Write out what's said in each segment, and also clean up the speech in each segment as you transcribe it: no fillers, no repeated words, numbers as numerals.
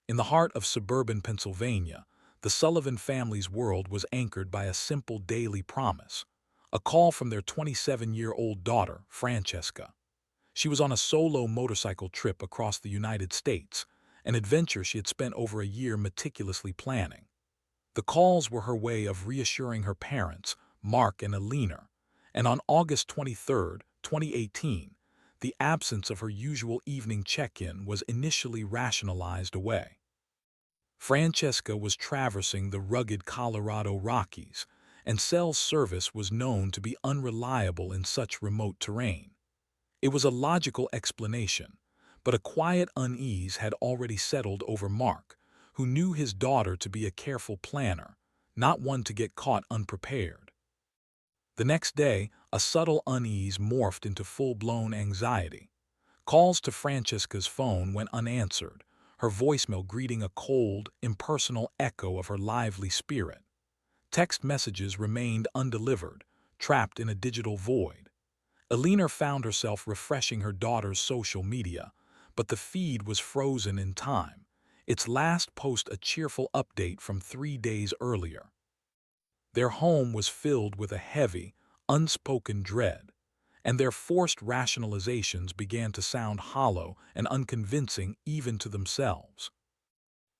In the heart of suburban Pennsylvania, the Sullivan family's world was anchored by a simple daily promise, a call from their 27-year-old daughter, Francesca. She was on a solo motorcycle trip across the United States, an adventure she had spent over a year meticulously planning. The calls were her way of reassuring her parents, Mark and Alina, and on August 23, 2018, the absence of her usual evening check-in was initially rationalized away. Francesca was traversing the rugged Colorado Rockies, and cell service was known to be unreliable in such remote terrain. It was a logical explanation, but a quiet unease had already settled over Mark, who knew his daughter to be a careful planner, not one to get caught unprepared. The next day, a subtle unease morphed into full-blown anxiety. Calls to Francesca's phone went unanswered, her voicemail greeting a cold, impersonal echo of her lively spirit. Text messages remained undelivered, trapped in a digital void. Alina found herself refreshing her daughter's social media, but the feed was frozen in time, its last post a cheerful update from 3 days earlier. Their home was filled with a heavy, unspoken dread, and their forced rationalizations began to sound hollow and unconvincing even to themselves.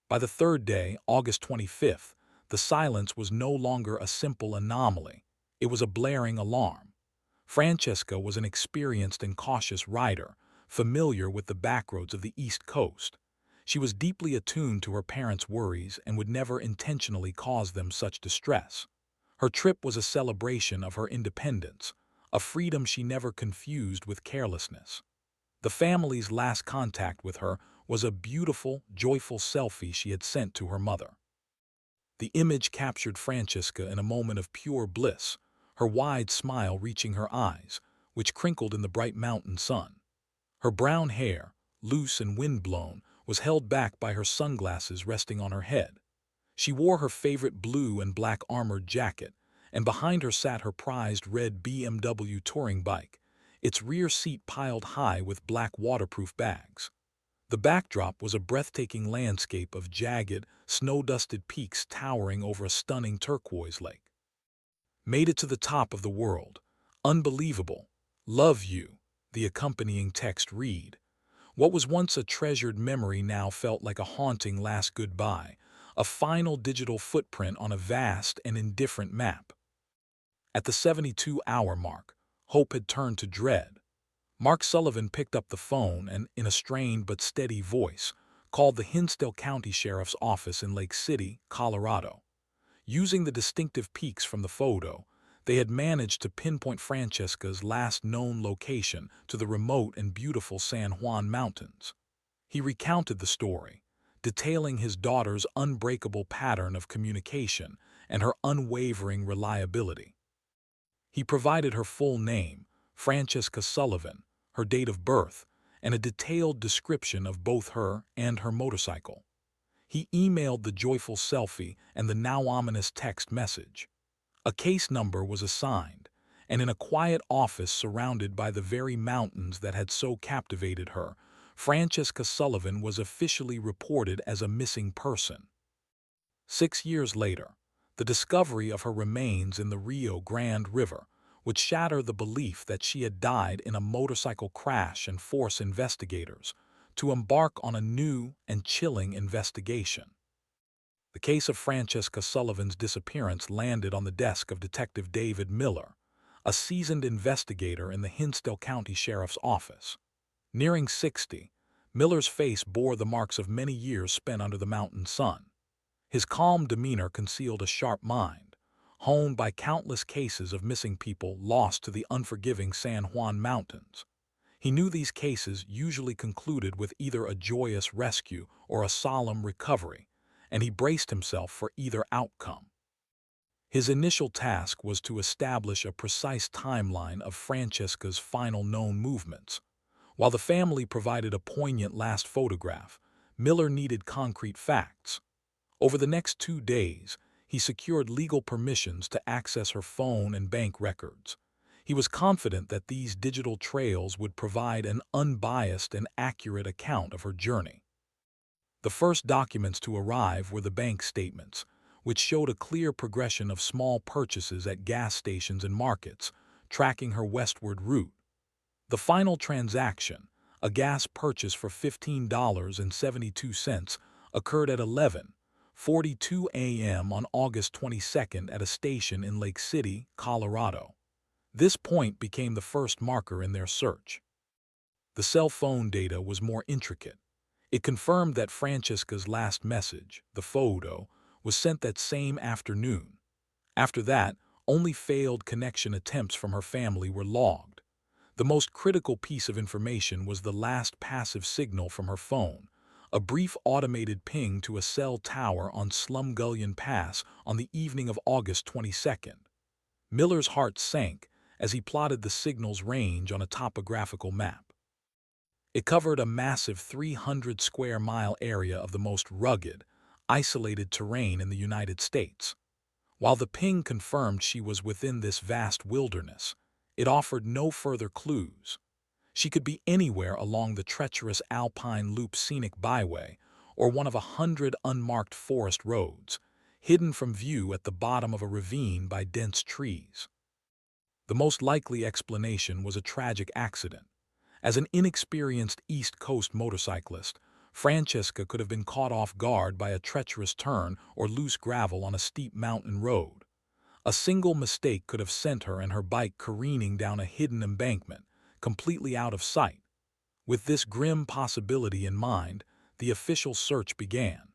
By the third day, August 25th, the silence was no longer a simple anomaly. It was a blaring alarm. Francesca was an experienced and cautious rider, familiar with the backroads of the East Coast. She was deeply attuned to her parents' worries and would never intentionally cause them such distress. Her trip was a celebration of her independence, a freedom she never confused with carelessness. The family's last contact with her was a beautiful, joyful selfie she had sent to her mother. The image captured Francesca in a moment of pure bliss, her wide smile reaching her eyes, which crinkled in the bright mountain sun. Her brown hair, loose and windblown, was held back by her sunglasses resting on her head. She wore her favorite blue and black armored jacket, and behind her sat her prized red BMW touring bike, its rear seat piled high with black waterproof bags. The backdrop was a breathtaking landscape of jagged, snow-dusted peaks towering over a stunning turquoise lake. Made it to the top of the world. Unbelievable. Love you. The accompanying text read. What was once a treasured memory now felt like a haunting last goodbye, a final digital footprint on a vast and indifferent map. At the 72-hour mark, hope had turned to dread. Mark Sullivan picked up the phone and, in a strained but steady voice, called the Hinsdale County Sheriff's Office in Lake City, Colorado. Using the distinctive peaks from the photo, they had managed to pinpoint Francesca's last known location to the remote and beautiful San Juan Mountains. He recounted the story, detailing his daughter's unbreakable pattern of communication and her unwavering reliability. He provided her full name, Francesca Sullivan, her date of birth, and a detailed description of both her and her motorcycle. He emailed the joyful selfie and the now ominous text message. A case number was assigned, and in a quiet office surrounded by the very mountains that had so captivated her, Francesca Sullivan was officially reported as a missing person. 6 years later, the discovery of her remains in the Rio Grande River would shatter the belief that she had died in a motorcycle crash and force investigators to embark on a new and chilling investigation. The case of Francesca Sullivan's disappearance landed on the desk of Detective David Miller, a seasoned investigator in the Hinsdale County Sheriff's Office. Nearing 60, Miller's face bore the marks of many years spent under the mountain sun. His calm demeanor concealed a sharp mind, honed by countless cases of missing people lost to the unforgiving San Juan Mountains. He knew these cases usually concluded with either a joyous rescue or a solemn recovery, and he braced himself for either outcome. His initial task was to establish a precise timeline of Francesca's final known movements. While the family provided a poignant last photograph, Miller needed concrete facts. Over the next 2 days, he secured legal permissions to access her phone and bank records. He was confident that these digital trails would provide an unbiased and accurate account of her journey. The first documents to arrive were the bank statements, which showed a clear progression of small purchases at gas stations and markets, tracking her westward route. The final transaction, a gas purchase for $15.72, occurred at 11:42 a.m. on August 22nd at a station in Lake City, Colorado. This point became the first marker in their search. The cell phone data was more intricate. It confirmed that Francesca's last message, the photo, was sent that same afternoon. After that, only failed connection attempts from her family were logged. The most critical piece of information was the last passive signal from her phone, a brief automated ping to a cell tower on Slumgullion Pass on the evening of August 22nd. Miller's heart sank as he plotted the signal's range on a topographical map. It covered a massive 300-square-mile area of the most rugged, isolated terrain in the United States. While the ping confirmed she was within this vast wilderness, it offered no further clues. She could be anywhere along the treacherous Alpine Loop Scenic Byway or one of 100 unmarked forest roads, hidden from view at the bottom of a ravine by dense trees. The most likely explanation was a tragic accident. As an inexperienced East Coast motorcyclist, Francesca could have been caught off guard by a treacherous turn or loose gravel on a steep mountain road. A single mistake could have sent her and her bike careening down a hidden embankment, completely out of sight. With this grim possibility in mind, the official search began.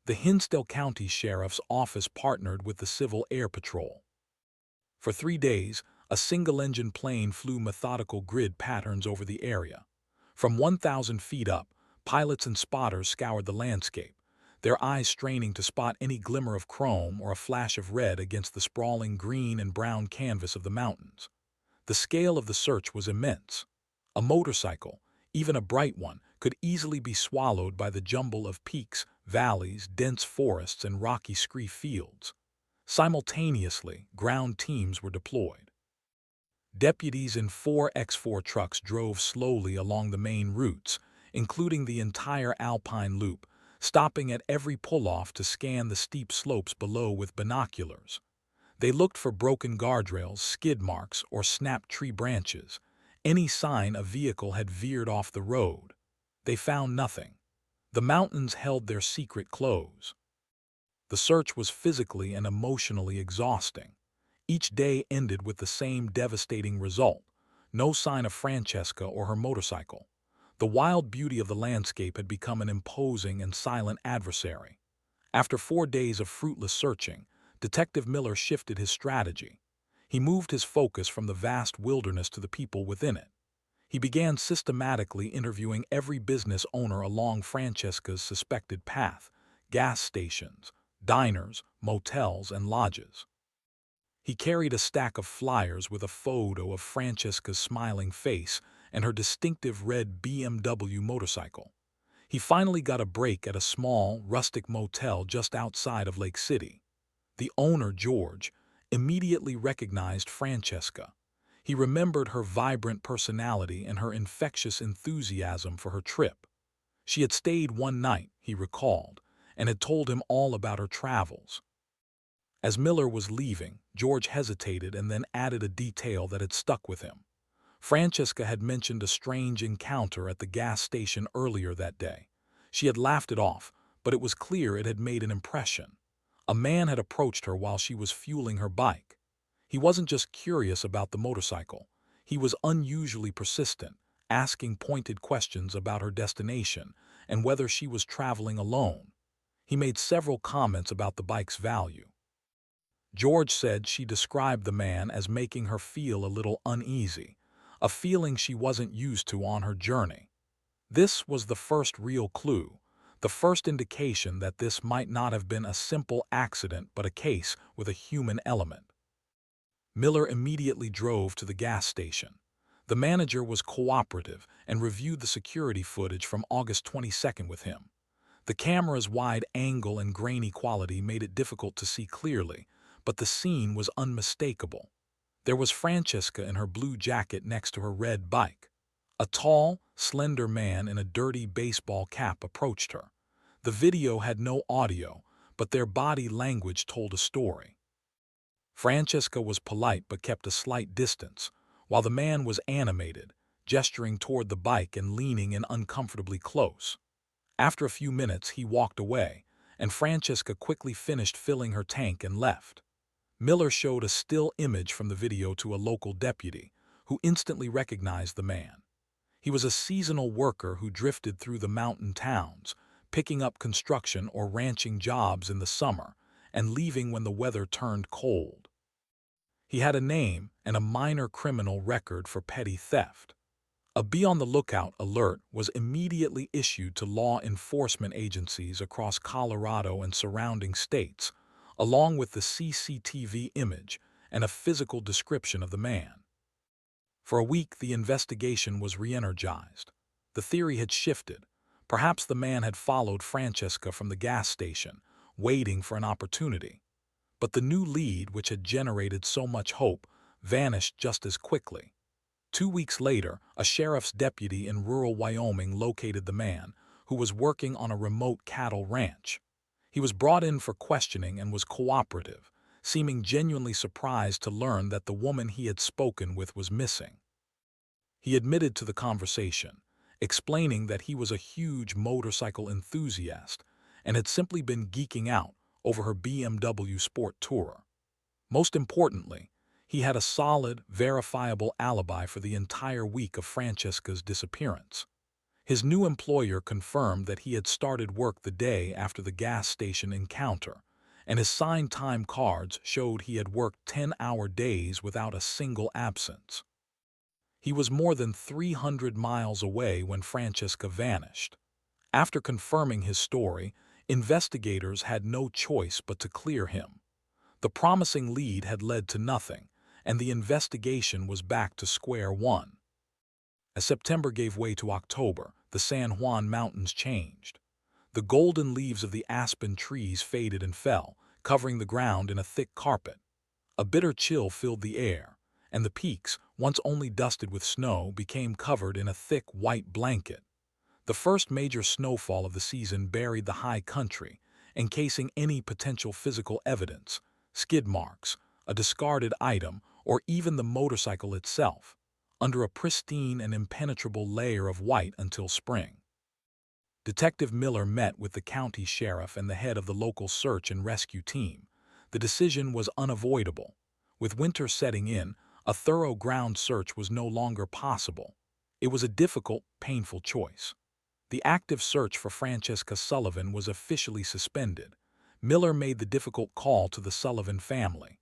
The Hinsdale County Sheriff's Office partnered with the Civil Air Patrol. For 3 days, a single-engine plane flew methodical grid patterns over the area. From 1,000 feet up, pilots and spotters scoured the landscape, their eyes straining to spot any glimmer of chrome or a flash of red against the sprawling green and brown canvas of the mountains. The scale of the search was immense. A motorcycle, even a bright one, could easily be swallowed by the jumble of peaks, valleys, dense forests, and rocky scree fields. Simultaneously, ground teams were deployed. Deputies in 4x4 trucks drove slowly along the main routes, including the entire Alpine Loop, stopping at every pull-off to scan the steep slopes below with binoculars. They looked for broken guardrails, skid marks, or snapped tree branches, any sign a vehicle had veered off the road. They found nothing. The mountains held their secret close. The search was physically and emotionally exhausting. Each day ended with the same devastating result: no sign of Francesca or her motorcycle. The wild beauty of the landscape had become an imposing and silent adversary. After 4 days of fruitless searching, Detective Miller shifted his strategy. He moved his focus from the vast wilderness to the people within it. He began systematically interviewing every business owner along Francesca's suspected path: gas stations, diners, motels, and lodges. He carried a stack of flyers with a photo of Francesca's smiling face and her distinctive red BMW motorcycle. He finally got a break at a small, rustic motel just outside of Lake City. The owner, George, immediately recognized Francesca. He remembered her vibrant personality and her infectious enthusiasm for her trip. She had stayed one night, he recalled, and had told him all about her travels. As Miller was leaving, George hesitated and then added a detail that had stuck with him. Francesca had mentioned a strange encounter at the gas station earlier that day. She had laughed it off, but it was clear it had made an impression. A man had approached her while she was fueling her bike. He wasn't just curious about the motorcycle. He was unusually persistent, asking pointed questions about her destination and whether she was traveling alone. He made several comments about the bike's value. George said she described the man as making her feel a little uneasy, a feeling she wasn't used to on her journey. This was the first real clue, the first indication that this might not have been a simple accident but a case with a human element. Miller immediately drove to the gas station. The manager was cooperative and reviewed the security footage from August 22nd with him. The camera's wide angle and grainy quality made it difficult to see clearly, but the scene was unmistakable. There was Francesca in her blue jacket next to her red bike. A tall, slender man in a dirty baseball cap approached her. The video had no audio, but their body language told a story. Francesca was polite but kept a slight distance, while the man was animated, gesturing toward the bike and leaning in uncomfortably close. After a few minutes, he walked away, and Francesca quickly finished filling her tank and left. Miller showed a still image from the video to a local deputy, who instantly recognized the man. He was a seasonal worker who drifted through the mountain towns, picking up construction or ranching jobs in the summer and leaving when the weather turned cold. He had a name and a minor criminal record for petty theft. A be-on-the-lookout alert was immediately issued to law enforcement agencies across Colorado and surrounding states, along with the CCTV image and a physical description of the man. For a week, the investigation was re-energized. The theory had shifted. Perhaps the man had followed Francesca from the gas station, waiting for an opportunity. But the new lead, which had generated so much hope, vanished just as quickly. 2 weeks later, a sheriff's deputy in rural Wyoming located the man, who was working on a remote cattle ranch. He was brought in for questioning and was cooperative, seeming genuinely surprised to learn that the woman he had spoken with was missing. He admitted to the conversation, explaining that he was a huge motorcycle enthusiast and had simply been geeking out over her BMW Sport Tourer. Most importantly, he had a solid, verifiable alibi for the entire week of Francesca's disappearance. His new employer confirmed that he had started work the day after the gas station encounter, and his signed time cards showed he had worked 10-hour days without a single absence. He was more than 300 miles away when Francesca vanished. After confirming his story, investigators had no choice but to clear him. The promising lead had led to nothing, and the investigation was back to square one. As September gave way to October, the San Juan Mountains changed. The golden leaves of the aspen trees faded and fell, covering the ground in a thick carpet. A bitter chill filled the air, and the peaks, once only dusted with snow, became covered in a thick white blanket. The first major snowfall of the season buried the high country, encasing any potential physical evidence, skid marks, a discarded item, or even the motorcycle itself, under a pristine and impenetrable layer of white until spring. Detective Miller met with the county sheriff and the head of the local search and rescue team. The decision was unavoidable. With winter setting in, a thorough ground search was no longer possible. It was a difficult, painful choice. The active search for Francesca Sullivan was officially suspended. Miller made the difficult call to the Sullivan family.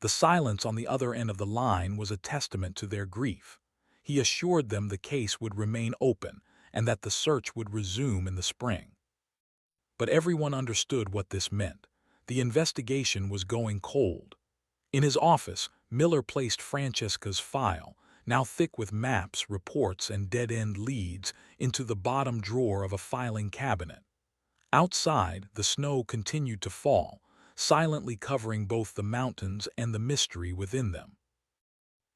The silence on the other end of the line was a testament to their grief. He assured them the case would remain open and that the search would resume in the spring. But everyone understood what this meant. The investigation was going cold. In his office, Miller placed Francesca's file, now thick with maps, reports, and dead-end leads, into the bottom drawer of a filing cabinet. Outside, the snow continued to fall, silently covering both the mountains and the mystery within them.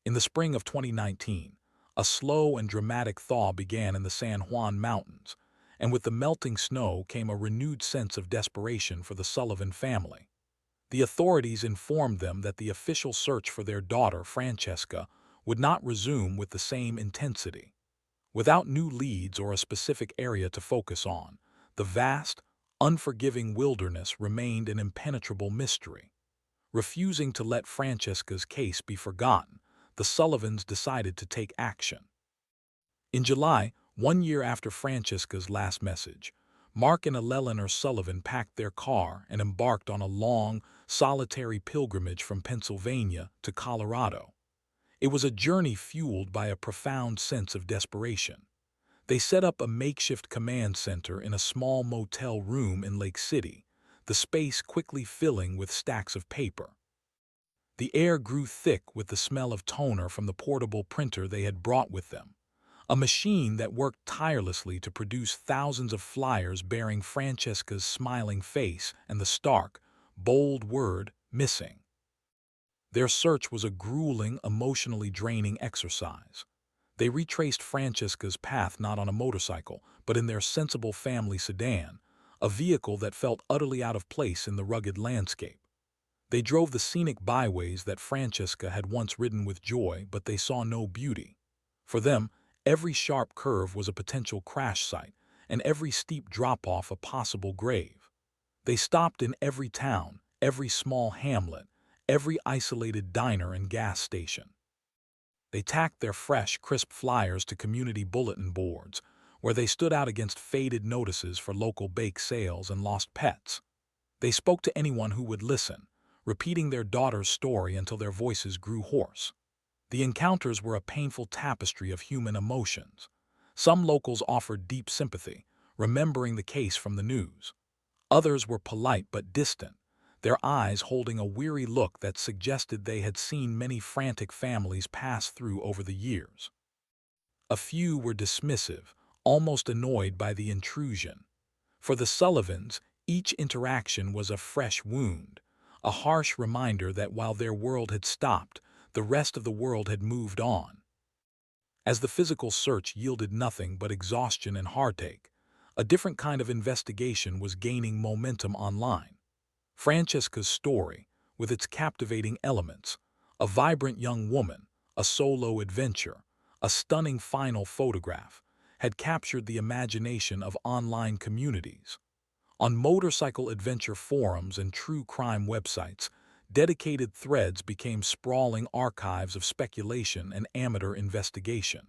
In the spring of 2019, a slow and dramatic thaw began in the San Juan Mountains, and with the melting snow came a renewed sense of desperation for the Sullivan family. The authorities informed them that the official search for their daughter, Francesca, would not resume with the same intensity. Without new leads or a specific area to focus on, the vast, unforgiving wilderness remained an impenetrable mystery. Refusing to let Francesca's case be forgotten, the Sullivans decided to take action. In July, 1 year after Francesca's last message, Mark and Eleanor Sullivan packed their car and embarked on a long, solitary pilgrimage from Pennsylvania to Colorado. It was a journey fueled by a profound sense of desperation. They set up a makeshift command center in a small motel room in Lake City, the space quickly filling with stacks of paper. The air grew thick with the smell of toner from the portable printer they had brought with them, a machine that worked tirelessly to produce thousands of flyers bearing Francesca's smiling face and the stark, bold word, "missing." Their search was a grueling, emotionally draining exercise. They retraced Francesca's path not on a motorcycle, but in their sensible family sedan, a vehicle that felt utterly out of place in the rugged landscape. They drove the scenic byways that Francesca had once ridden with joy, but they saw no beauty. For them, every sharp curve was a potential crash site, and every steep drop-off a possible grave. They stopped in every town, every small hamlet, every isolated diner and gas station. They tacked their fresh, crisp flyers to community bulletin boards, where they stood out against faded notices for local bake sales and lost pets. They spoke to anyone who would listen, repeating their daughter's story until their voices grew hoarse. The encounters were a painful tapestry of human emotions. Some locals offered deep sympathy, remembering the case from the news. Others were polite but distant, their eyes holding a weary look that suggested they had seen many frantic families pass through over the years. A few were dismissive, almost annoyed by the intrusion. For the Sullivans, each interaction was a fresh wound, a harsh reminder that while their world had stopped, the rest of the world had moved on. As the physical search yielded nothing but exhaustion and heartache, a different kind of investigation was gaining momentum online. Francesca's story, with its captivating elements, a vibrant young woman, a solo adventure, a stunning final photograph, had captured the imagination of online communities. On motorcycle adventure forums and true crime websites, dedicated threads became sprawling archives of speculation and amateur investigation.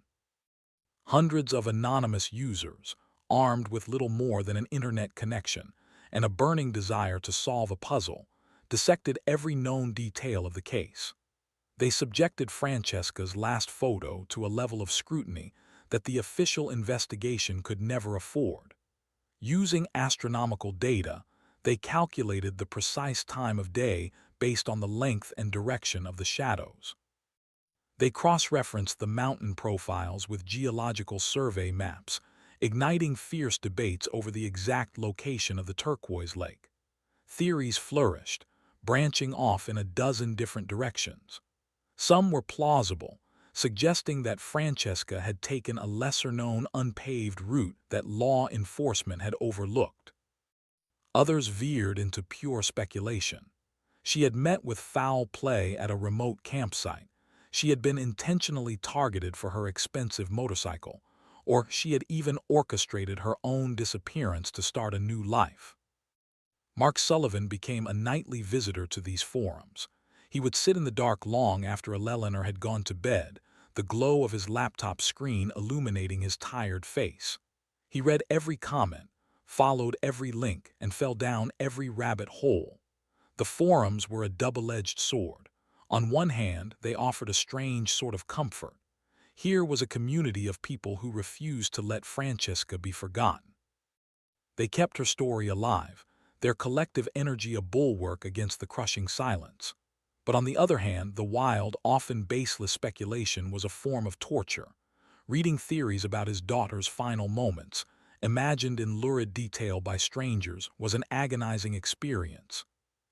Hundreds of anonymous users, armed with little more than an internet connection and a burning desire to solve a puzzle, dissected every known detail of the case. They subjected Francesca's last photo to a level of scrutiny that the official investigation could never afford. Using astronomical data, they calculated the precise time of day based on the length and direction of the shadows. They cross-referenced the mountain profiles with geological survey maps, igniting fierce debates over the exact location of the turquoise lake. Theories flourished, branching off in a dozen different directions. Some were plausible, suggesting that Francesca had taken a lesser-known unpaved route that law enforcement had overlooked. Others veered into pure speculation. She had met with foul play at a remote campsite. She had been intentionally targeted for her expensive motorcycle, or she had even orchestrated her own disappearance to start a new life. Mark Sullivan became a nightly visitor to these forums. He would sit in the dark long after Eleanor had gone to bed, the glow of his laptop screen illuminating his tired face. He read every comment, followed every link, and fell down every rabbit hole. The forums were a double-edged sword. On one hand, they offered a strange sort of comfort. Here was a community of people who refused to let Francesca be forgotten. They kept her story alive, their collective energy a bulwark against the crushing silence. But on the other hand, the wild, often baseless speculation was a form of torture. Reading theories about his daughter's final moments, imagined in lurid detail by strangers, was an agonizing experience.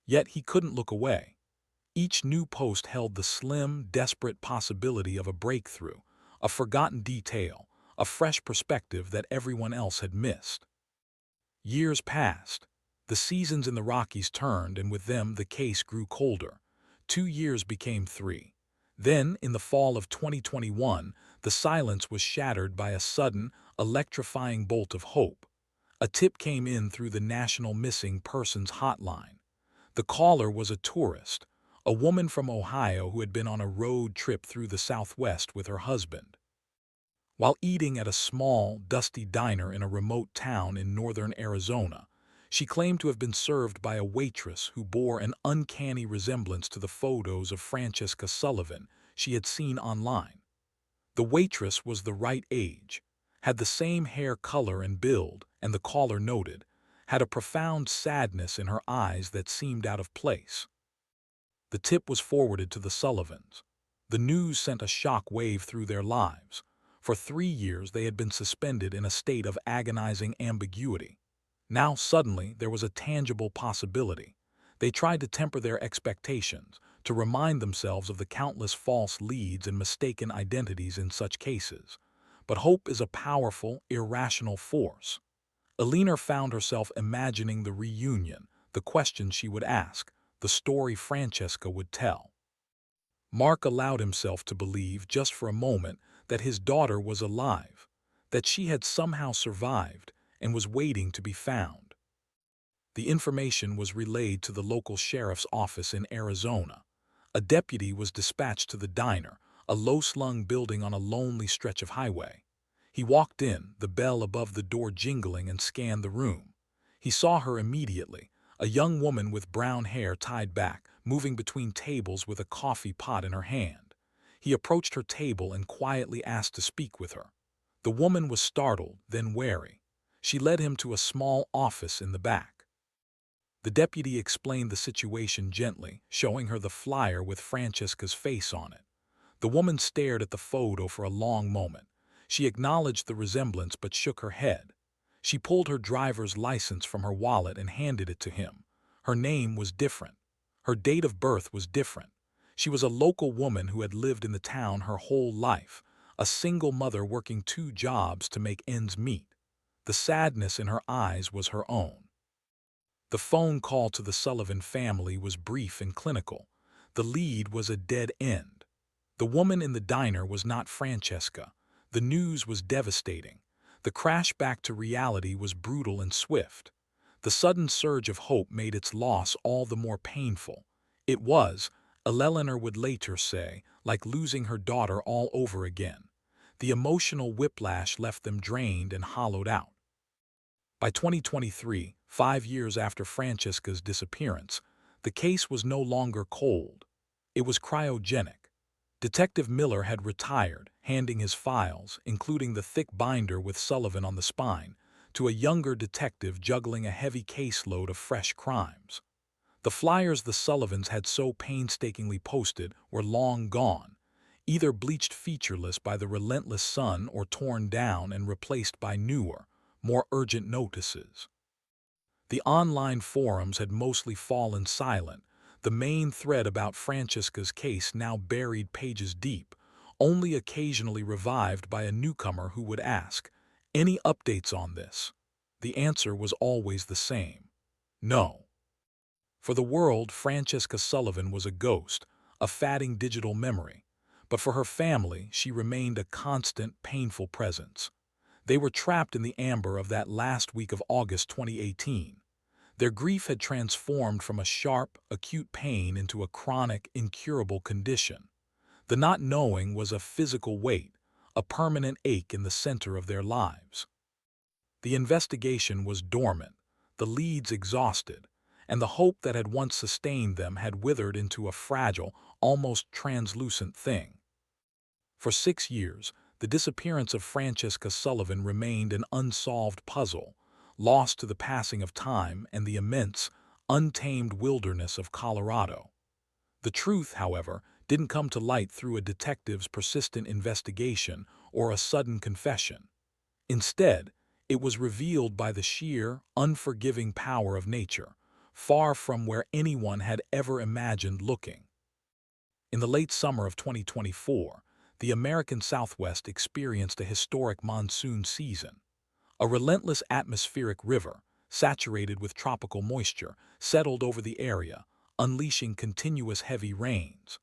Yet he couldn't look away. Each new post held the slim, desperate possibility of a breakthrough, a forgotten detail, a fresh perspective that everyone else had missed. Years passed. The seasons in the Rockies turned, and with them the case grew colder. 2 years became 3. Then, in the fall of 2021, the silence was shattered by a sudden, electrifying bolt of hope. A tip came in through the National Missing Persons Hotline. The caller was a tourist, a woman from Ohio who had been on a road trip through the Southwest with her husband. While eating at a small, dusty diner in a remote town in northern Arizona, she claimed to have been served by a waitress who bore an uncanny resemblance to the photos of Francesca Sullivan she had seen online. The waitress was the right age, had the same hair color and build, and the caller noted, had a profound sadness in her eyes that seemed out of place. The tip was forwarded to the Sullivans. The news sent a shock wave through their lives. For 3 years they had been suspended in a state of agonizing ambiguity. Now suddenly there was a tangible possibility. They tried to temper their expectations, to remind themselves of the countless false leads and mistaken identities in such cases. But hope is a powerful, irrational force. Alina found herself imagining the reunion, the questions she would ask, the story Francesca would tell. Mark allowed himself to believe, just for a moment, that his daughter was alive, that she had somehow survived and was waiting to be found. The information was relayed to the local sheriff's office in Arizona. A deputy was dispatched to the diner, a low-slung building on a lonely stretch of highway. He walked in, the bell above the door jingling, and scanned the room. He saw her immediately, a young woman with brown hair tied back, moving between tables with a coffee pot in her hand. He approached her table and quietly asked to speak with her. The woman was startled, then wary. She led him to a small office in the back. The deputy explained the situation gently, showing her the flyer with Francesca's face on it. The woman stared at the photo for a long moment. She acknowledged the resemblance but shook her head. She pulled her driver's license from her wallet and handed it to him. Her name was different. Her date of birth was different. She was a local woman who had lived in the town her whole life, a single mother working 2 jobs to make ends meet. The sadness in her eyes was her own. The phone call to the Sullivan family was brief and clinical. The lead was a dead end. The woman in the diner was not Francesca. The news was devastating. The crash back to reality was brutal and swift. The sudden surge of hope made its loss all the more painful. It was, Eleanor would later say, like losing her daughter all over again. The emotional whiplash left them drained and hollowed out. By 2023, 5 years after Francesca's disappearance, the case was no longer cold. It was cryogenic. Detective Miller had retired, handing his files, including the thick binder with Sullivan on the spine, to a younger detective juggling a heavy caseload of fresh crimes. The flyers the Sullivans had so painstakingly posted were long gone, either bleached featureless by the relentless sun or torn down and replaced by newer, more urgent notices. The online forums had mostly fallen silent, the main thread about Francesca's case now buried pages deep, only occasionally revived by a newcomer who would ask, "Any updates on this?" The answer was always the same: no. For the world, Francesca Sullivan was a ghost, a fading digital memory, but for her family, she remained a constant, painful presence. They were trapped in the amber of that last week of August 2018. Their grief had transformed from a sharp, acute pain into a chronic, incurable condition. The not knowing was a physical weight, a permanent ache in the center of their lives. The investigation was dormant, the leads exhausted, and the hope that had once sustained them had withered into a fragile, almost translucent thing. For 6 years, the disappearance of Francesca Sullivan remained an unsolved puzzle, lost to the passing of time and the immense, untamed wilderness of Colorado. The truth, however, didn't come to light through a detective's persistent investigation or a sudden confession. Instead, it was revealed by the sheer, unforgiving power of nature, far from where anyone had ever imagined looking. In the late summer of 2024, the American Southwest experienced a historic monsoon season. A relentless atmospheric river, saturated with tropical moisture, settled over the area, unleashing continuous heavy rains.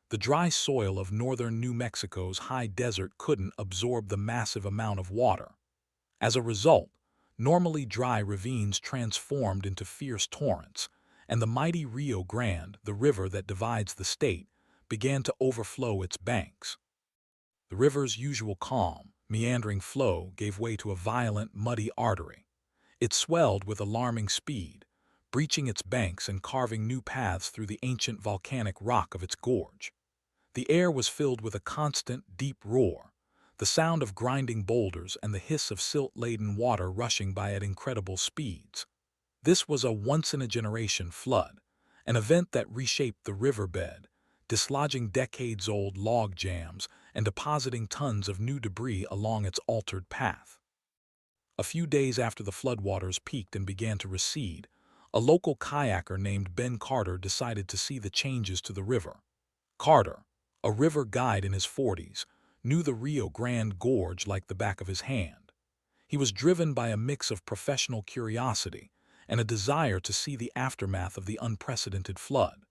The dry soil of northern New Mexico's high desert couldn't absorb the massive amount of water. As a result, normally dry ravines transformed into fierce torrents, and the mighty Rio Grande, the river that divides the state, began to overflow its banks. The river's usual calm, meandering flow gave way to a violent, muddy artery. It swelled with alarming speed, breaching its banks and carving new paths through the ancient volcanic rock of its gorge. The air was filled with a constant, deep roar, the sound of grinding boulders and the hiss of silt-laden water rushing by at incredible speeds. This was a once-in-a-generation flood, an event that reshaped the riverbed, dislodging decades-old log jams and depositing tons of new debris along its altered path. A few days after the floodwaters peaked and began to recede, a local kayaker named Ben Carter decided to see the changes to the river. Carter, a river guide in his 40s, knew the Rio Grande Gorge like the back of his hand. He was driven by a mix of professional curiosity and a desire to see the aftermath of the unprecedented flood.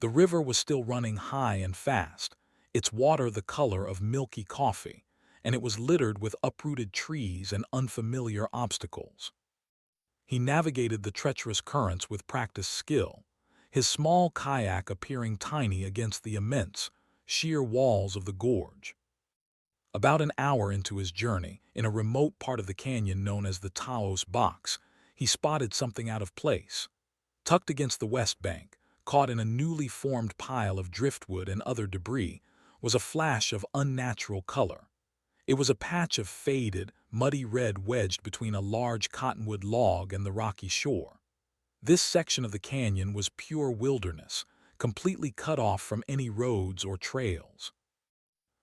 The river was still running high and fast, its water the color of milky coffee, and it was littered with uprooted trees and unfamiliar obstacles. He navigated the treacherous currents with practiced skill, his small kayak appearing tiny against the immense, sheer walls of the gorge. About an hour into his journey, in a remote part of the canyon known as the Taos Box, he spotted something out of place. Tucked against the west bank, caught in a newly formed pile of driftwood and other debris, was a flash of unnatural color. It was a patch of faded, muddy red wedged between a large cottonwood log and the rocky shore. This section of the canyon was pure wilderness, completely cut off from any roads or trails.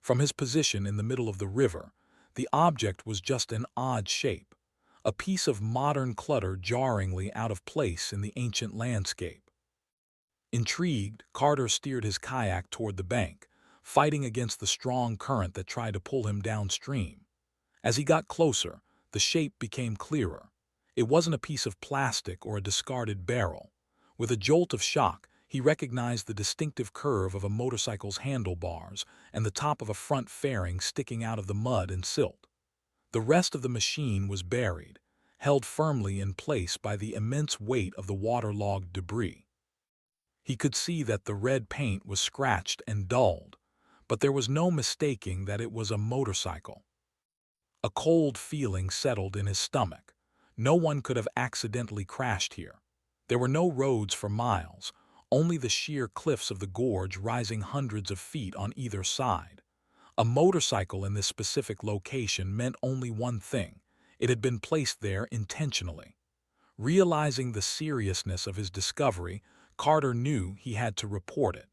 From his position in the middle of the river, the object was just an odd shape, a piece of modern clutter jarringly out of place in the ancient landscape. Intrigued, Carter steered his kayak toward the bank, fighting against the strong current that tried to pull him downstream. As he got closer, the shape became clearer. It wasn't a piece of plastic or a discarded barrel. With a jolt of shock, he recognized the distinctive curve of a motorcycle's handlebars and the top of a front fairing sticking out of the mud and silt. The rest of the machine was buried, held firmly in place by the immense weight of the waterlogged debris. He could see that the red paint was scratched and dulled, but there was no mistaking that it was a motorcycle. A cold feeling settled in his stomach. No one could have accidentally crashed here. There were no roads for miles, only the sheer cliffs of the gorge rising hundreds of feet on either side. A motorcycle in this specific location meant only one thing: it had been placed there intentionally. Realizing the seriousness of his discovery, Carter knew he had to report it.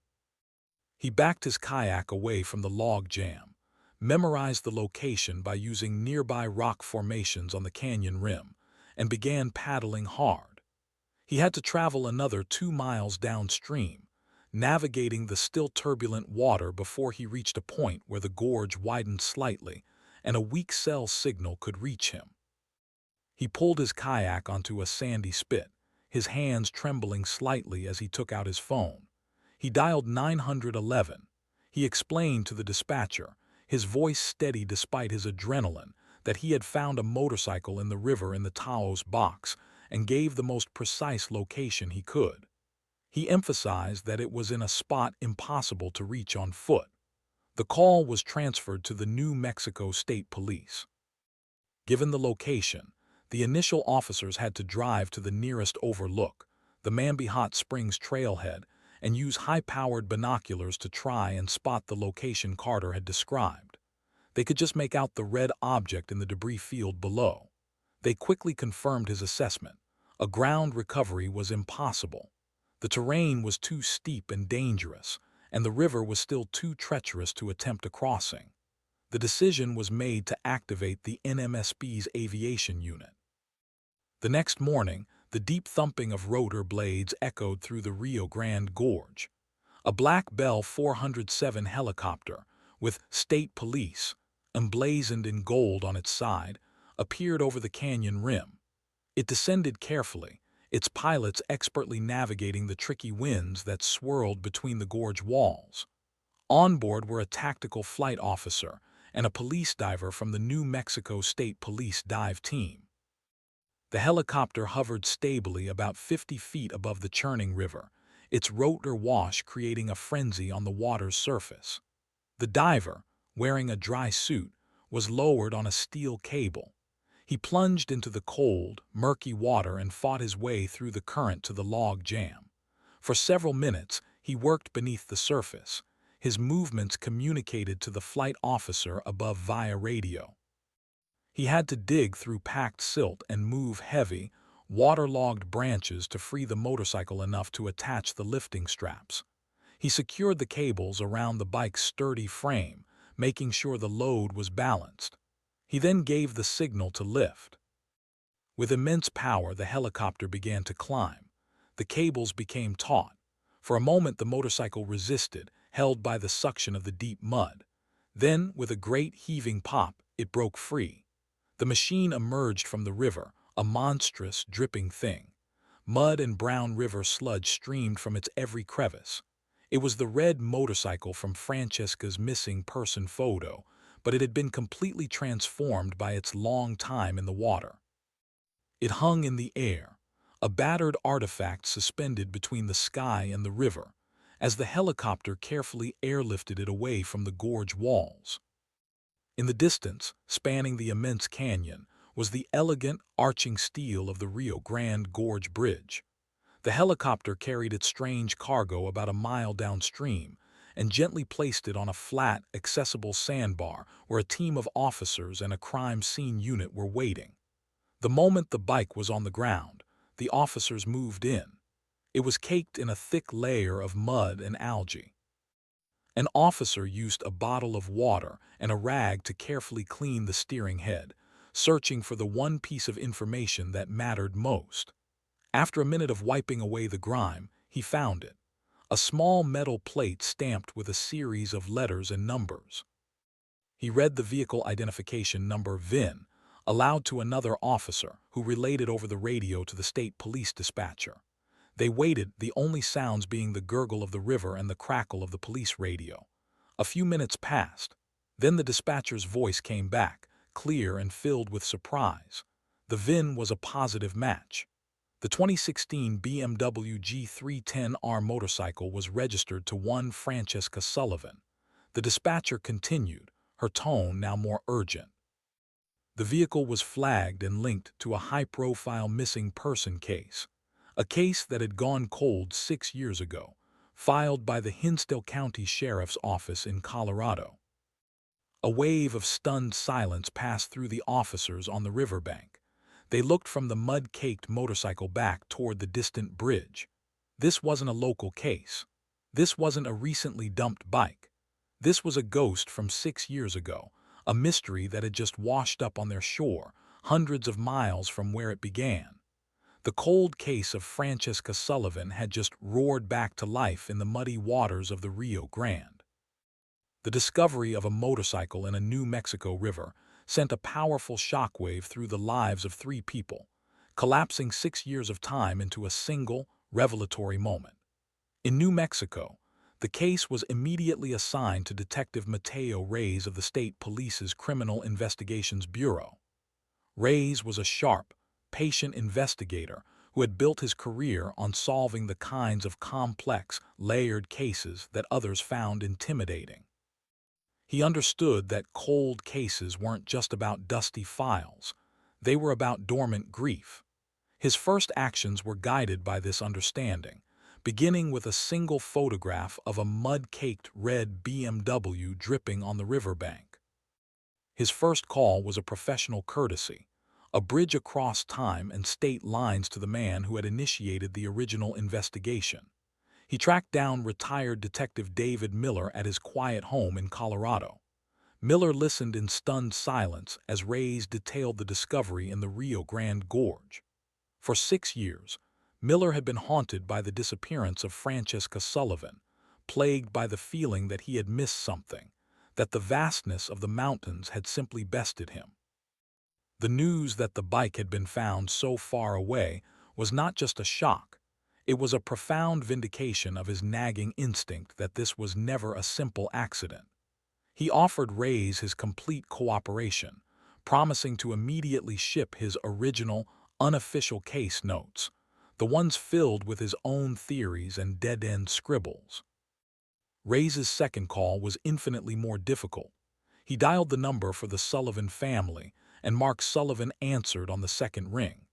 He backed his kayak away from the log jam, memorized the location by using nearby rock formations on the canyon rim, and began paddling hard. He had to travel another 2 miles downstream, navigating the still turbulent water before he reached a point where the gorge widened slightly and a weak cell signal could reach him. He pulled his kayak onto a sandy spit, his hands trembling slightly as he took out his phone. He dialed 911. He explained to the dispatcher, his voice steady despite his adrenaline, that he had found a motorcycle in the river in the Taos Box and gave the most precise location he could. He emphasized that it was in a spot impossible to reach on foot. The call was transferred to the New Mexico State Police. Given the location, the initial officers had to drive to the nearest overlook, the Mamby Hot Springs trailhead, and use high-powered binoculars to try and spot the location Carter had described. They could just make out the red object in the debris field below. They quickly confirmed his assessment. A ground recovery was impossible. The terrain was too steep and dangerous, and the river was still too treacherous to attempt a crossing. The decision was made to activate the NMSB's aviation unit. The next morning, the deep thumping of rotor blades echoed through the Rio Grande Gorge. A Black Bell 407 helicopter, with State Police, emblazoned in gold on its side, appeared over the canyon rim. It descended carefully, its pilots expertly navigating the tricky winds that swirled between the gorge walls. On board were a tactical flight officer and a police diver from the New Mexico State Police dive team. The helicopter hovered stably about 50 feet above the churning river, its rotor wash creating a frenzy on the water's surface. The diver, wearing a dry suit, was lowered on a steel cable. He plunged into the cold, murky water and fought his way through the current to the log jam. For several minutes, he worked beneath the surface. His movements communicated to the flight officer above via radio. He had to dig through packed silt and move heavy, waterlogged branches to free the motorcycle enough to attach the lifting straps. He secured the cables around the bike's sturdy frame, making sure the load was balanced. He then gave the signal to lift. With immense power, the helicopter began to climb. The cables became taut. For a moment, the motorcycle resisted, held by the suction of the deep mud. Then, with a great heaving pop, it broke free. The machine emerged from the river, a monstrous, dripping thing. Mud and brown river sludge streamed from its every crevice. It was the red motorcycle from Francesca's missing person photo, but it had been completely transformed by its long time in the water. It hung in the air, a battered artifact suspended between the sky and the river, as the helicopter carefully airlifted it away from the gorge walls. In the distance, spanning the immense canyon, was the elegant, arching steel of the Rio Grande Gorge Bridge. The helicopter carried its strange cargo about a mile downstream and gently placed it on a flat, accessible sandbar where a team of officers and a crime scene unit were waiting. The moment the bike was on the ground, the officers moved in. It was caked in a thick layer of mud and algae. An officer used a bottle of water and a rag to carefully clean the steering head, searching for the one piece of information that mattered most. After a minute of wiping away the grime, he found it, a small metal plate stamped with a series of letters and numbers. He read the vehicle identification number VIN, aloud to another officer, who relayed it over the radio to the state police dispatcher. They waited, the only sounds being the gurgle of the river and the crackle of the police radio. A few minutes passed. Then the dispatcher's voice came back, clear and filled with surprise. The VIN was a positive match. The 2016 BMW G310R motorcycle was registered to one Francesca Sullivan. The dispatcher continued, her tone now more urgent. The vehicle was flagged and linked to a high-profile missing person case, a case that had gone cold 6 years ago, filed by the Hinsdale County Sheriff's Office in Colorado. A wave of stunned silence passed through the officers on the riverbank. They looked from the mud-caked motorcycle back toward the distant bridge. This wasn't a local case. This wasn't a recently dumped bike. This was a ghost from 6 years ago, a mystery that had just washed up on their shore, hundreds of miles from where it began. The cold case of Francesca Sullivan had just roared back to life in the muddy waters of the Rio Grande. The discovery of a motorcycle in a New Mexico river sent a powerful shockwave through the lives of 3 people, collapsing 6 years of time into a single, revelatory moment. In New Mexico, the case was immediately assigned to Detective Mateo Reyes of the State Police's Criminal Investigations Bureau. Reyes was a sharp, patient investigator who had built his career on solving the kinds of complex, layered cases that others found intimidating. He understood that cold cases weren't just about dusty files. They were about dormant grief. His first actions were guided by this understanding, beginning with a single photograph of a mud-caked red BMW dripping on the riverbank. His first call was a professional courtesy, a bridge across time and state lines to the man who had initiated the original investigation. He tracked down retired Detective David Miller at his quiet home in Colorado. Miller listened in stunned silence as Reyes detailed the discovery in the Rio Grande Gorge. For 6 years, Miller had been haunted by the disappearance of Francesca Sullivan, plagued by the feeling that he had missed something, that the vastness of the mountains had simply bested him. The news that the bike had been found so far away was not just a shock. It was a profound vindication of his nagging instinct that this was never a simple accident. He offered Reyes his complete cooperation, promising to immediately ship his original, unofficial case notes, the ones filled with his own theories and dead-end scribbles. Reyes's second call was infinitely more difficult. He dialed the number for the Sullivan family, and Mark Sullivan answered on the second ring.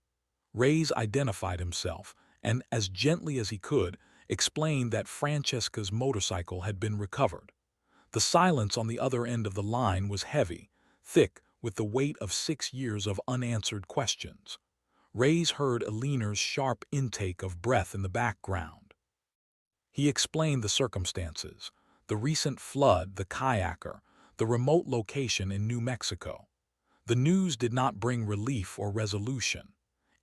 Reyes identified himself, and, as gently as he could, explained that Francesca's motorcycle had been recovered. The silence on the other end of the line was heavy, thick with the weight of 6 years of unanswered questions. Reyes heard Eleanor's sharp intake of breath in the background. He explained the circumstances, the recent flood, the kayaker, the remote location in New Mexico. The news did not bring relief or resolution.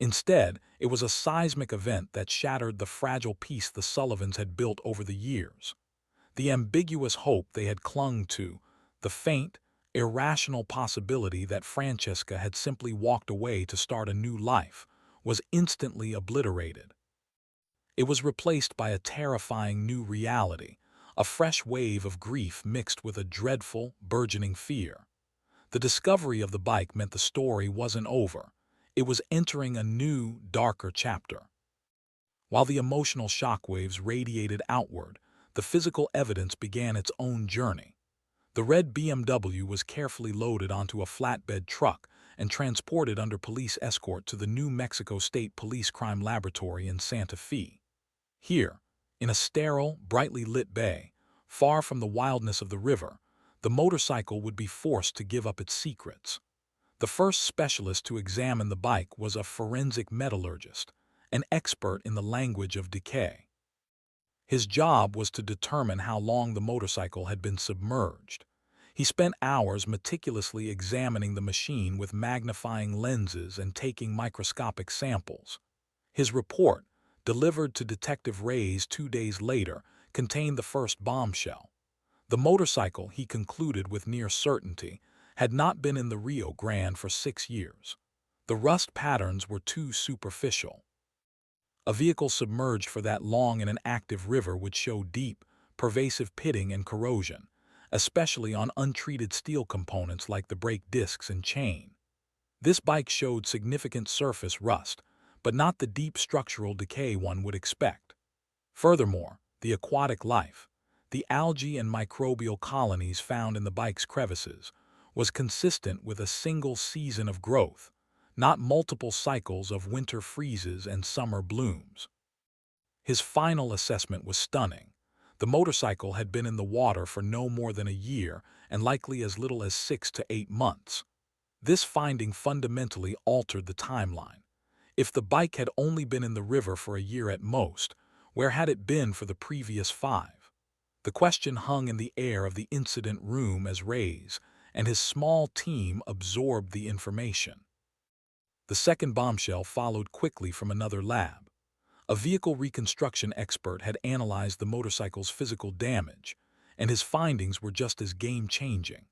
Instead, it was a seismic event that shattered the fragile peace the Sullivans had built over the years. The ambiguous hope they had clung to, the faint, irrational possibility that Francesca had simply walked away to start a new life was instantly obliterated. It was replaced by a terrifying new reality, a fresh wave of grief mixed with a dreadful, burgeoning fear. The discovery of the bike meant the story wasn't over. It was entering a new, darker chapter. While the emotional shockwaves radiated outward, the physical evidence began its own journey. The red BMW was carefully loaded onto a flatbed truck and transported under police escort to the New Mexico State Police Crime Laboratory in Santa Fe. Here, in a sterile, brightly lit bay, far from the wildness of the river, the motorcycle would be forced to give up its secrets. The first specialist to examine the bike was a forensic metallurgist, an expert in the language of decay. His job was to determine how long the motorcycle had been submerged. He spent hours meticulously examining the machine with magnifying lenses and taking microscopic samples. His report, delivered to Detective Reyes 2 days later, contained the first bombshell. The motorcycle, he concluded with near certainty, had not been in the Rio Grande for 6 years. The rust patterns were too superficial. A vehicle submerged for that long in an active river would show deep, pervasive pitting and corrosion, especially on untreated steel components like the brake discs and chain. This bike showed significant surface rust, but not the deep structural decay one would expect. Furthermore, the aquatic life, the algae and microbial colonies found in the bike's crevices, was consistent with a single season of growth, not multiple cycles of winter freezes and summer blooms. His final assessment was stunning. The motorcycle had been in the water for no more than a year and likely as little as 6 to 8 months. This finding fundamentally altered the timeline. If the bike had only been in the river for a year at most, where had it been for the previous 5? The question hung in the air of the incident room as Reyes and his small team absorbed the information. The second bombshell followed quickly from another lab. A vehicle reconstruction expert had analyzed the motorcycle's physical damage, and his findings were just as game-changing.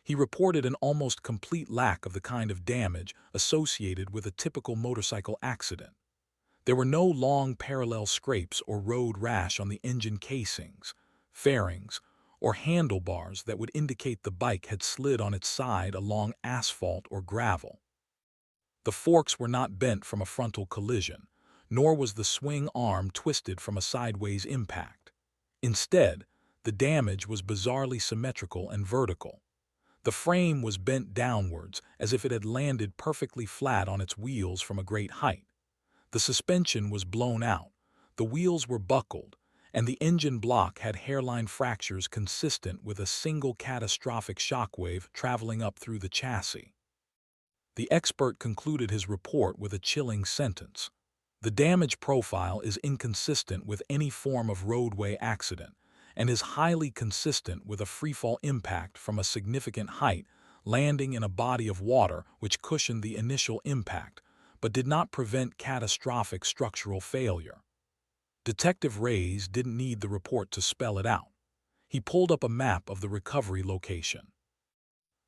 He reported an almost complete lack of the kind of damage associated with a typical motorcycle accident. There were no long parallel scrapes or road rash on the engine casings, fairings, or handlebars that would indicate the bike had slid on its side along asphalt or gravel. The forks were not bent from a frontal collision, nor was the swing arm twisted from a sideways impact. Instead, the damage was bizarrely symmetrical and vertical. The frame was bent downwards as if it had landed perfectly flat on its wheels from a great height. The suspension was blown out, the wheels were buckled, and the engine block had hairline fractures consistent with a single catastrophic shockwave traveling up through the chassis. The expert concluded his report with a chilling sentence. The damage profile is inconsistent with any form of roadway accident and is highly consistent with a freefall impact from a significant height landing in a body of water which cushioned the initial impact but did not prevent catastrophic structural failure. Detective Reyes didn't need the report to spell it out. He pulled up a map of the recovery location.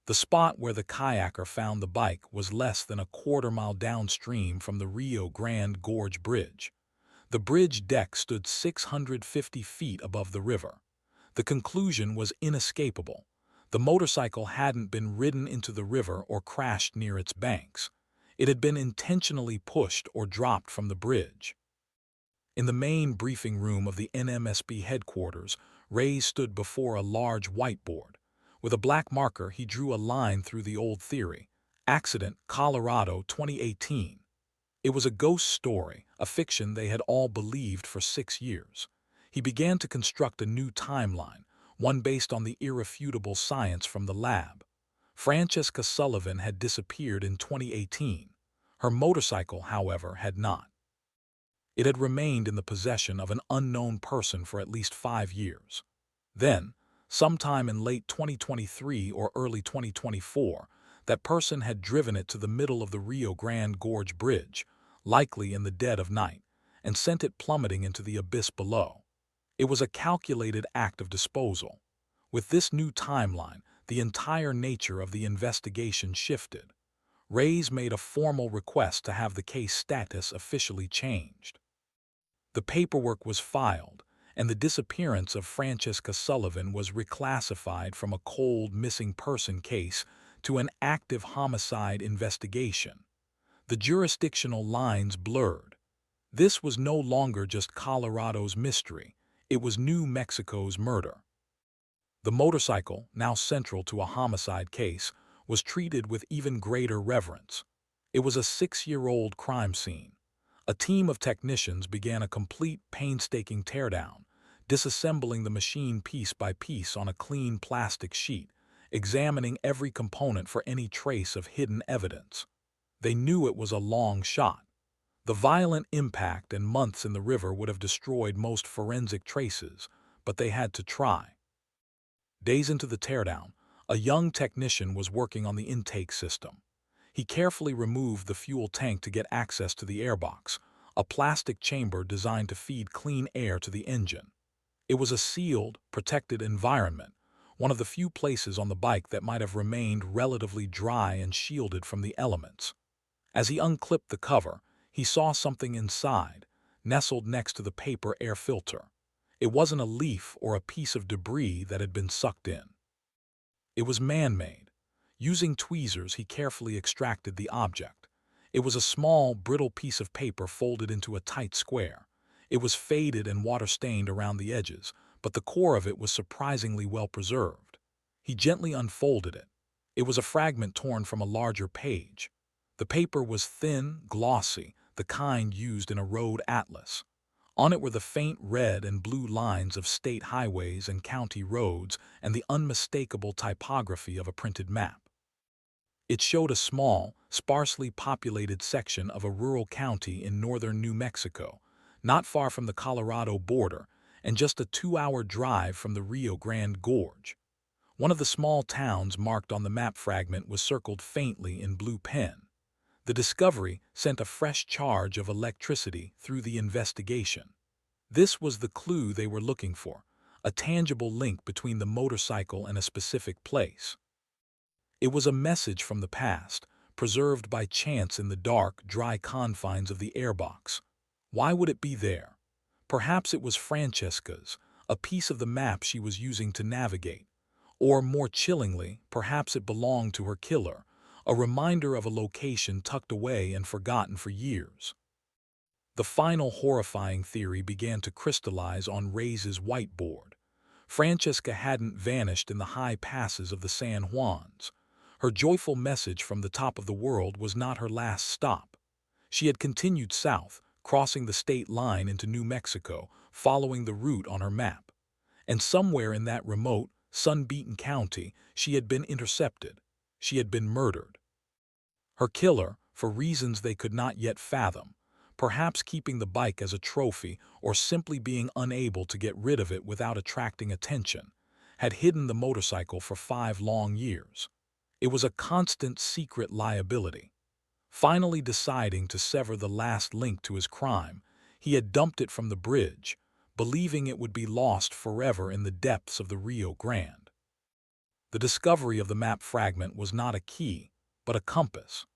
The spot where the kayaker found the bike was less than a quarter-mile downstream from the Rio Grande Gorge Bridge. The bridge deck stood 650 feet above the river. The conclusion was inescapable. The motorcycle hadn't been ridden into the river or crashed near its banks. It had been intentionally pushed or dropped from the bridge. In the main briefing room of the NMSB headquarters, Reyes stood before a large whiteboard. With a black marker, he drew a line through the old theory. Accident, Colorado, 2018. It was a ghost story, a fiction they had all believed for 6 years. He began to construct a new timeline, one based on the irrefutable science from the lab. Francesca Sullivan had disappeared in 2018. Her motorcycle, however, had not. It had remained in the possession of an unknown person for at least 5 years. Then, sometime in late 2023 or early 2024, that person had driven it to the middle of the Rio Grande Gorge Bridge, likely in the dead of night, and sent it plummeting into the abyss below. It was a calculated act of disposal. With this new timeline, the entire nature of the investigation shifted. Reyes made a formal request to have the case status officially changed. The paperwork was filed, and the disappearance of Francesca Sullivan was reclassified from a cold missing person case to an active homicide investigation. The jurisdictional lines blurred. This was no longer just Colorado's mystery, it was New Mexico's murder. The motorcycle, now central to a homicide case, was treated with even greater reverence. It was a 6-year-old crime scene. A team of technicians began a complete, painstaking teardown, disassembling the machine piece by piece on a clean plastic sheet, examining every component for any trace of hidden evidence. They knew it was a long shot. The violent impact and months in the river would have destroyed most forensic traces, but they had to try. Days into the teardown, a young technician was working on the intake system. He carefully removed the fuel tank to get access to the airbox, a plastic chamber designed to feed clean air to the engine. It was a sealed, protected environment, one of the few places on the bike that might have remained relatively dry and shielded from the elements. As he unclipped the cover, he saw something inside, nestled next to the paper air filter. It wasn't a leaf or a piece of debris that had been sucked in. It was man-made. Using tweezers, he carefully extracted the object. It was a small, brittle piece of paper folded into a tight square. It was faded and water-stained around the edges, but the core of it was surprisingly well preserved. He gently unfolded it. It was a fragment torn from a larger page. The paper was thin, glossy, the kind used in a road atlas. On it were the faint red and blue lines of state highways and county roads and the unmistakable typography of a printed map. It showed a small, sparsely populated section of a rural county in northern New Mexico, not far from the Colorado border and just a 2-hour drive from the Rio Grande Gorge. One of the small towns marked on the map fragment was circled faintly in blue pen. The discovery sent a fresh charge of electricity through the investigation. This was the clue they were looking for, a tangible link between the motorcycle and a specific place. It was a message from the past, preserved by chance in the dark, dry confines of the airbox. Why would it be there? Perhaps it was Francesca's, a piece of the map she was using to navigate. Or, more chillingly, perhaps it belonged to her killer, a reminder of a location tucked away and forgotten for years. The final horrifying theory began to crystallize on Reyes' whiteboard. Francesca hadn't vanished in the high passes of the San Juans. Her joyful message from the top of the world was not her last stop. She had continued south, crossing the state line into New Mexico, following the route on her map. And somewhere in that remote, sun-beaten county, she had been intercepted. She had been murdered. Her killer, for reasons they could not yet fathom, perhaps keeping the bike as a trophy or simply being unable to get rid of it without attracting attention, had hidden the motorcycle for 5 long years. It was a constant secret liability. Finally deciding to sever the last link to his crime, he had dumped it from the bridge, believing it would be lost forever in the depths of the Rio Grande. The discovery of the map fragment was not a key, but a compass.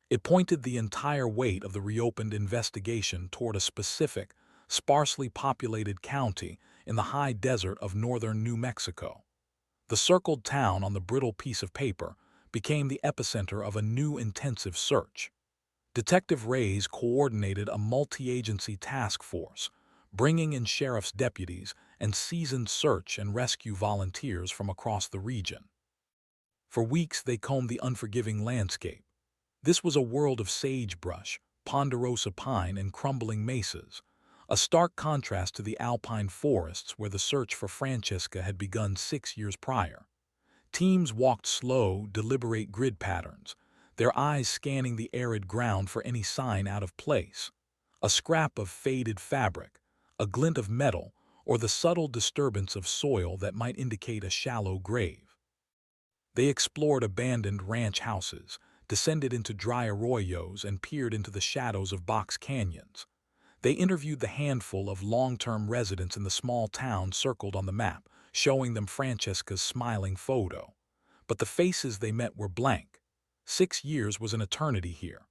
It pointed the entire weight of the reopened investigation toward a specific, sparsely populated county in the high desert of northern New Mexico. The circled town on the brittle piece of paper became the epicenter of a new intensive search. Detective Reyes coordinated a multi-agency task force, bringing in sheriff's deputies and seasoned search and rescue volunteers from across the region. For weeks they combed the unforgiving landscape. This was a world of sagebrush, ponderosa pine, and crumbling mesas, a stark contrast to the alpine forests where the search for Francesca had begun 6 years prior. Teams walked slow, deliberate grid patterns, their eyes scanning the arid ground for any sign out of place. A scrap of faded fabric, a glint of metal, or the subtle disturbance of soil that might indicate a shallow grave. They explored abandoned ranch houses, descended into dry arroyos, and peered into the shadows of box canyons. They interviewed the handful of long-term residents in the small town circled on the map, showing them Francesca's smiling photo. but the faces they met were blank. 6 years was an eternity here.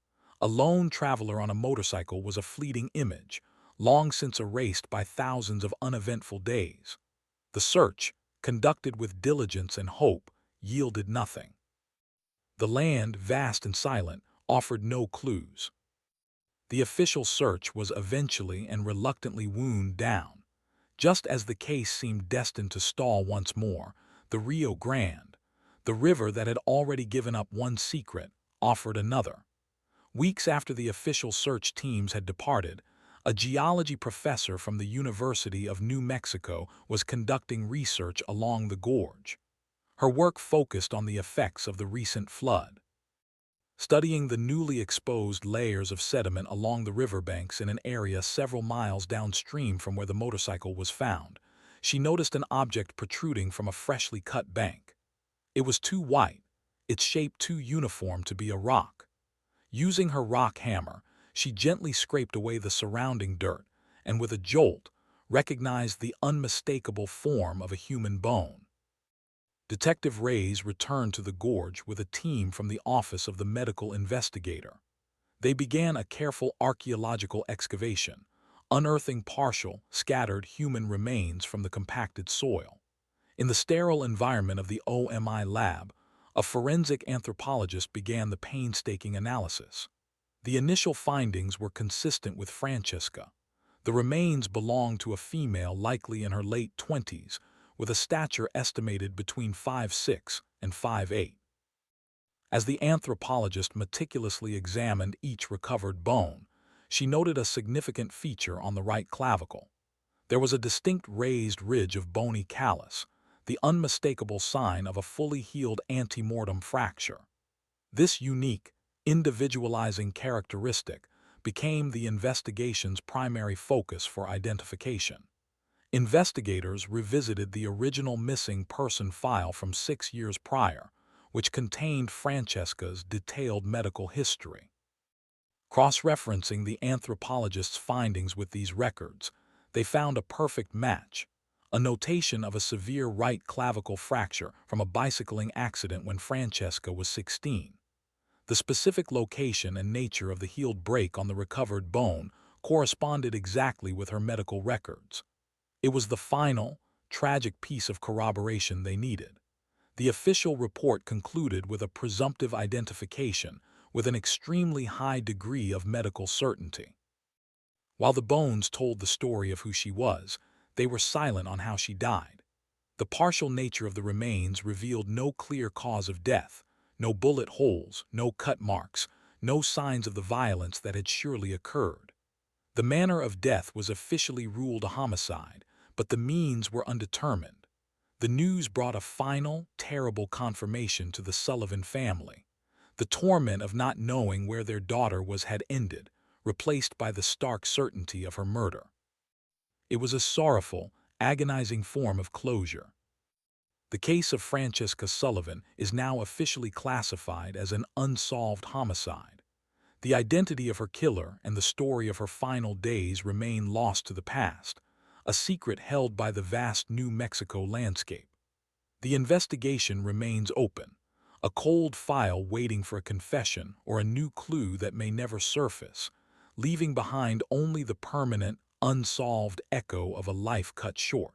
A lone traveler on a motorcycle was a fleeting image, long since erased by thousands of uneventful days. The search, conducted with diligence and hope, yielded nothing. The land, vast and silent, offered no clues. The official search was eventually and reluctantly wound down. Just as the case seemed destined to stall once more, the Rio Grande, the river that had already given up one secret, offered another. Weeks after the official search teams had departed, a geology professor from the University of New Mexico was conducting research along the gorge. Her work focused on the effects of the recent flood. Studying the newly exposed layers of sediment along the riverbanks in an area several miles downstream from where the motorcycle was found, she noticed an object protruding from a freshly cut bank. It was too white, its shape too uniform to be a rock. Using her rock hammer, she gently scraped away the surrounding dirt and, with a jolt, recognized the unmistakable form of a human bone. Detective Reyes returned to the gorge with a team from the Office of the Medical Investigator. They began a careful archaeological excavation, unearthing partial, scattered human remains from the compacted soil. In the sterile environment of the OMI lab, a forensic anthropologist began the painstaking analysis. The initial findings were consistent with Francesca. The remains belonged to a female likely in her late 20s, with a stature estimated between 5'6" and 5'8". As the anthropologist meticulously examined each recovered bone, she noted a significant feature on the right clavicle. There was a distinct raised ridge of bony callus, the unmistakable sign of a fully healed antemortem fracture. This unique, individualizing characteristic became the investigation's primary focus for identification. Investigators revisited the original missing person file from 6 years prior, which contained Francesca's detailed medical history. Cross-referencing the anthropologist's findings with these records, they found a perfect match, a notation of a severe right clavicle fracture from a bicycling accident when Francesca was 16. The specific location and nature of the healed break on the recovered bone corresponded exactly with her medical records. It was the final, tragic piece of corroboration they needed. The official report concluded with a presumptive identification with an extremely high degree of medical certainty. While the bones told the story of who she was, they were silent on how she died. The partial nature of the remains revealed no clear cause of death, no bullet holes, no cut marks, no signs of the violence that had surely occurred. The manner of death was officially ruled a homicide, but the means were undetermined. The news brought a final, terrible confirmation to the Sullivan family. The torment of not knowing where their daughter was had ended, replaced by the stark certainty of her murder. It was a sorrowful, agonizing form of closure. The case of Francesca Sullivan is now officially classified as an unsolved homicide. The identity of her killer and the story of her final days remain lost to the past, a secret held by the vast New Mexico landscape. The investigation remains open, a cold file waiting for a confession or a new clue that may never surface, leaving behind only the permanent, unsolved echo of a life cut short.